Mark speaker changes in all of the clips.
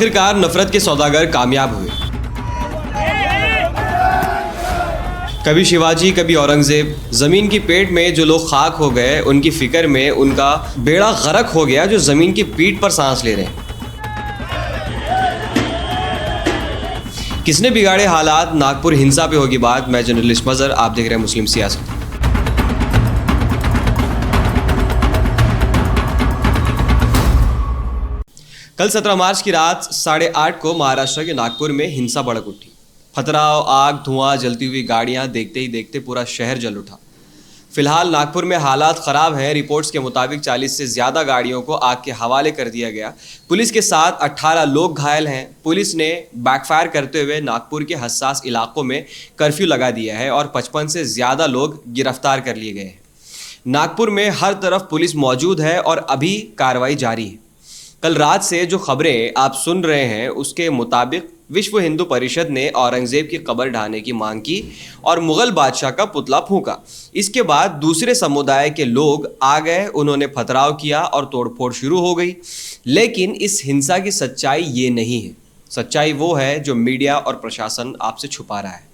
Speaker 1: आखिरकार नफरत के सौदागर कामयाब हुए। कभी शिवाजी कभी औरंगजेब, जमीन की पेट में जो लोग खाक हो गए उनकी फिक्र में उनका बेड़ा गर्क हो गया जो जमीन की पीठ पर सांस ले रहे हैं। किसने बिगाड़े हालात, नागपुर हिंसा पे होगी बात। मैं जर्नलिस्ट मजहर, आप देख रहे हैं मुस्लिम सियासत। कल 17 मार्च की रात 8:30 को महाराष्ट्र के नागपुर में हिंसा भड़क उठी। पथराव, आग, धुआं, जलती हुई गाड़ियां, देखते ही देखते पूरा शहर जल उठा। फिलहाल नागपुर में हालात ख़राब हैं। रिपोर्ट्स के मुताबिक 40 से ज़्यादा गाड़ियों को आग के हवाले कर दिया गया। पुलिस के साथ 18 लोग घायल हैं। पुलिस ने बैकफायर करते हुए नागपुर के हसास इलाकों में कर्फ्यू लगा दिया है और 55 से ज़्यादा लोग गिरफ्तार कर लिए गए हैं। नागपुर में हर तरफ पुलिस मौजूद है और अभी कार्रवाई जारी है। कल रात से जो खबरें आप सुन रहे हैं उसके मुताबिक विश्व हिंदू परिषद ने औरंगजेब की कब्र ढाने की मांग की और मुगल बादशाह का पुतला फूंका। इसके बाद दूसरे समुदाय के लोग आ गए, उन्होंने पथराव किया और तोड़फोड़ शुरू हो गई। लेकिन इस हिंसा की सच्चाई ये नहीं है। सच्चाई वो है जो मीडिया और प्रशासन आपसे छुपा रहा है।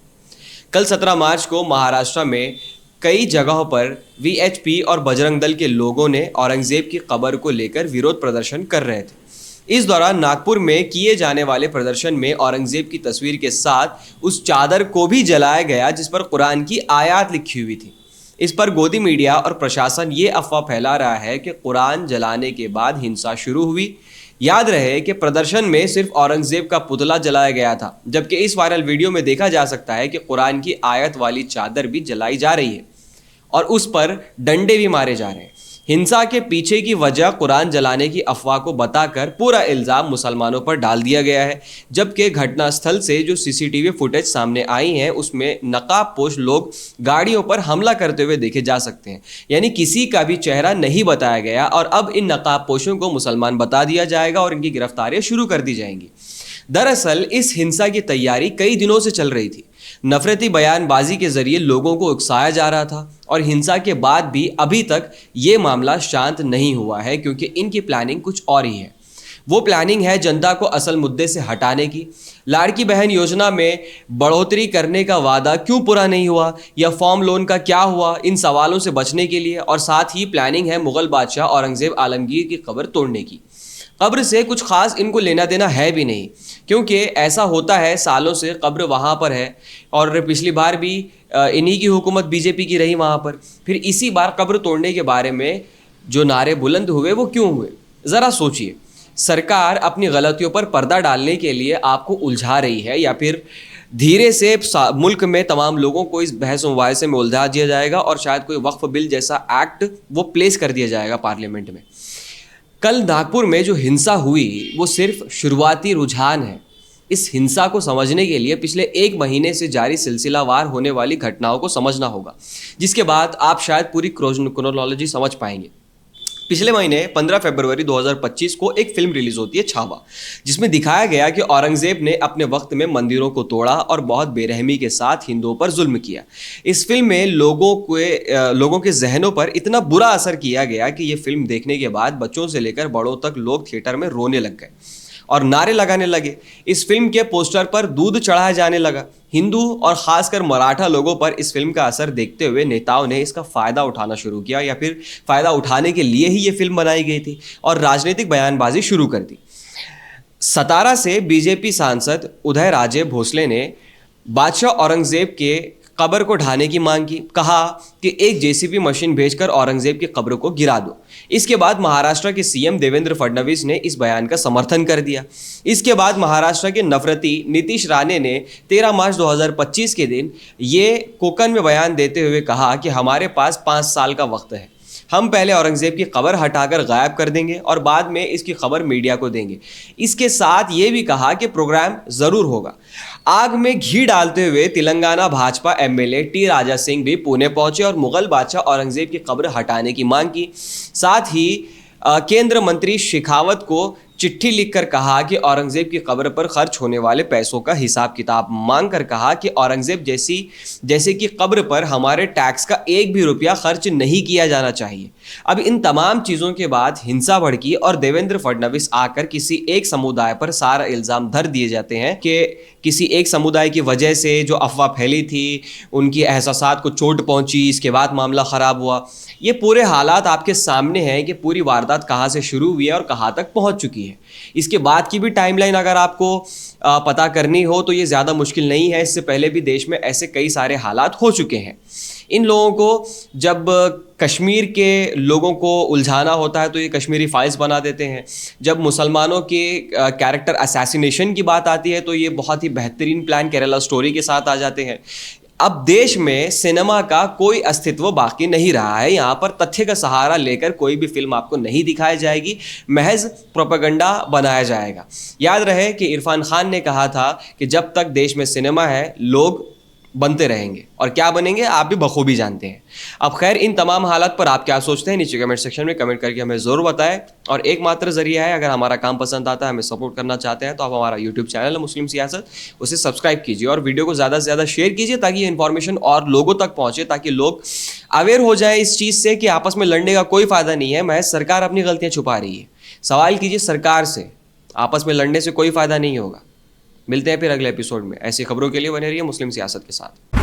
Speaker 1: कल 17 मार्च को महाराष्ट्र में कई जगहों पर वीएचपी और बजरंग दल के लोगों ने औरंगजेब की कब्र को लेकर विरोध प्रदर्शन कर रहे थे। इस दौरान नागपुर में किए जाने वाले प्रदर्शन में औरंगजेब की तस्वीर के साथ उस चादर को भी जलाया गया जिस पर कुरान की आयत लिखी हुई थी। इस पर गोदी मीडिया और प्रशासन ये अफवाह फैला रहा है कि कुरान जलाने के बाद हिंसा शुरू हुई। याद रहे कि प्रदर्शन में सिर्फ औरंगजेब का पुतला जलाया गया था, जबकि इस वायरल वीडियो में देखा जा सकता है कि कुरान की आयत वाली चादर भी जलाई जा रही है और उस पर डंडे भी मारे जा रहे हैं। हिंसा के पीछे की वजह कुरान जलाने की अफवाह को बताकर पूरा इल्ज़ाम मुसलमानों पर डाल दिया गया है, जबकि घटनास्थल से जो सीसीटीवी फुटेज सामने आई हैं उसमें नकाबपोश लोग गाड़ियों पर हमला करते हुए देखे जा सकते हैं। यानी किसी का भी चेहरा नहीं बताया गया और अब इन नकाबपोशों को मुसलमान बता दिया जाएगा और इनकी गिरफ्तारियां शुरू कर दी जाएंगी। दरअसल इस हिंसा की तैयारी कई दिनों से चल रही थी। नफरती बयानबाजी के जरिए लोगों को उकसाया जा रहा था और हिंसा के बाद भी अभी तक ये मामला शांत नहीं हुआ है, क्योंकि इनकी प्लानिंग कुछ और ही है। वो प्लानिंग है जनता को असल मुद्दे से हटाने की। लाड़की बहन योजना में बढ़ोतरी करने का वादा क्यों पूरा नहीं हुआ या फॉर्म लोन का क्या हुआ, इन सवालों से बचने के लिए। और साथ ही प्लानिंग है मुगल बादशाह औरंगजेब आलमगीर की कब्र तोड़ने की। कब्र से कुछ खास इनको लेना देना है भी नहीं, क्योंकि ऐसा होता है सालों से कब्र वहाँ पर है और पिछली बार भी इन्हीं की हुकूमत बीजेपी की रही वहाँ पर। फिर इसी बार कब्र तोड़ने के बारे में जो नारे बुलंद हुए वो क्यों हुए, ज़रा सोचिए। सरकार अपनी गलतियों पर पर्दा डालने के लिए आपको उलझा रही है या फिर धीरे से मुल्क में तमाम लोगों को इस बहस मुबाहिसे में उलझा दिया जाएगा और शायद कोई वक्फ बिल जैसा एक्ट वो प्लेस कर दिया जाएगा पार्लियामेंट में। कल नागपुर में जो हिंसा हुई वो सिर्फ शुरुआती रुझान है। इस हिंसा को समझने के लिए पिछले 1 महीने से जारी सिलसिलावार होने वाली घटनाओं को समझना होगा, जिसके बाद आप शायद पूरी क्रोनोलॉजी समझ पाएंगे। पिछले महीने 15 फरवरी 2025 को एक फिल्म रिलीज होती है छावा, जिसमें दिखाया गया कि औरंगजेब ने अपने वक्त में मंदिरों को तोड़ा और बहुत बेरहमी के साथ हिंदुओं पर जुल्म किया। इस फिल्म में लोगों के जहनों पर इतना बुरा असर किया गया कि ये फिल्म देखने के बाद बच्चों से लेकर बड़ों तक लोग थिएटर में रोने लग गए और नारे लगाने लगे। इस फिल्म के पोस्टर पर दूध चढ़ाया जाने लगा। हिंदू और खासकर मराठा लोगों पर इस फिल्म का असर देखते हुए नेताओं ने इसका फ़ायदा उठाना शुरू किया या फिर फ़ायदा उठाने के लिए ही ये फिल्म बनाई गई थी और राजनीतिक बयानबाजी शुरू कर दी। सतारा से बीजेपी सांसद उदय राजे भोसले ने बादशाह औरंगजेब के कब्र को ढाने की मांग की। कहा कि एक जेसीबी मशीन भेजकर औरंगजेब की कब्र को गिरा दो। इसके बाद महाराष्ट्र के सीएम देवेंद्र फडणवीस ने इस बयान का समर्थन कर दिया। इसके बाद महाराष्ट्र के नफरती नीतीश राणे ने 13 मार्च 2025 के दिन ये कोंकण में बयान देते हुए कहा कि हमारे पास 5 साल का वक्त है। हम पहले औरंगजेब की कब्र हटाकर गायब कर देंगे और बाद में इसकी खबर मीडिया को देंगे। इसके साथ ये भी कहा कि प्रोग्राम ज़रूर होगा। आग में घी डालते हुए तेलंगाना भाजपा एमएलए टी राजा सिंह भी पुणे पहुंचे और मुगल बादशाह औरंगजेब की कब्र हटाने की मांग की। साथ ही केंद्र मंत्री शेखावत को चिट्ठी लिखकर कहा कि औरंगजेब की कब्र पर खर्च होने वाले पैसों का हिसाब किताब मांग कर कहा कि औरंगजेब जैसे कि कब्र पर हमारे टैक्स का एक भी रुपया खर्च नहीं किया जाना चाहिए। अब इन तमाम चीज़ों के बाद हिंसा भड़की और देवेंद्र फडणवीस आकर किसी एक समुदाय पर सारा इल्ज़ाम धर दिए जाते हैं कि किसी एक समुदाय की वजह से जो अफवाह फैली थी, उनकी एहसासात को चोट पहुंची, इसके बाद मामला ख़राब हुआ। ये पूरे हालात आपके सामने हैं कि पूरी वारदात कहाँ से शुरू हुई है और कहाँ तक पहुंच चुकी है। इसके बाद की भी टाइमलाइन अगर आपको पता करनी हो तो ये ज़्यादा मुश्किल नहीं है। इससे पहले भी देश में ऐसे कई सारे हालात हो चुके हैं। इन लोगों को जब कश्मीर के लोगों को उलझाना होता है तो ये कश्मीरी फाइल्स बना देते हैं। जब मुसलमानों के कैरेक्टर असैसिनेशन की बात आती है तो ये बहुत ही बेहतरीन प्लान केरला स्टोरी के साथ आ जाते हैं। अब देश में सिनेमा का कोई अस्तित्व बाकी नहीं रहा है। यहाँ पर तथ्य का सहारा लेकर कोई भी फिल्म आपको नहीं दिखाई जाएगी, महज प्रोपेगेंडा बनाया जाएगा। याद रहे कि इरफान खान ने कहा था कि जब तक देश में सिनेमा है लोग बनते रहेंगे, और क्या बनेंगे आप भी बखूबी जानते हैं। अब खैर, इन तमाम हालात पर आप क्या सोचते हैं नीचे कमेंट सेक्शन में कमेंट करके हमें ज़रूर बताएं। और एकमात्र जरिया है, अगर हमारा काम पसंद आता है, हमें सपोर्ट करना चाहते हैं तो आप हमारा यूट्यूब चैनल है मुस्लिम सियासत, उसे सब्सक्राइब कीजिए और वीडियो को ज़्यादा से ज़्यादा शेयर कीजिए ताकि ये इन्फॉर्मेशन और लोगों तक पहुँचे, ताकि लोग अवेयर हो जाए इस चीज़ से कि आपस में लड़ने का कोई फ़ायदा नहीं है, महज सरकार अपनी गलतियाँ छुपा रही है। सवाल कीजिए सरकार से, आपस में लड़ने से कोई फ़ायदा नहीं होगा। मिलते हैं फिर अगले एपिसोड में। ऐसी खबरों के लिए बने रहिए मुस्लिम सियासत के साथ।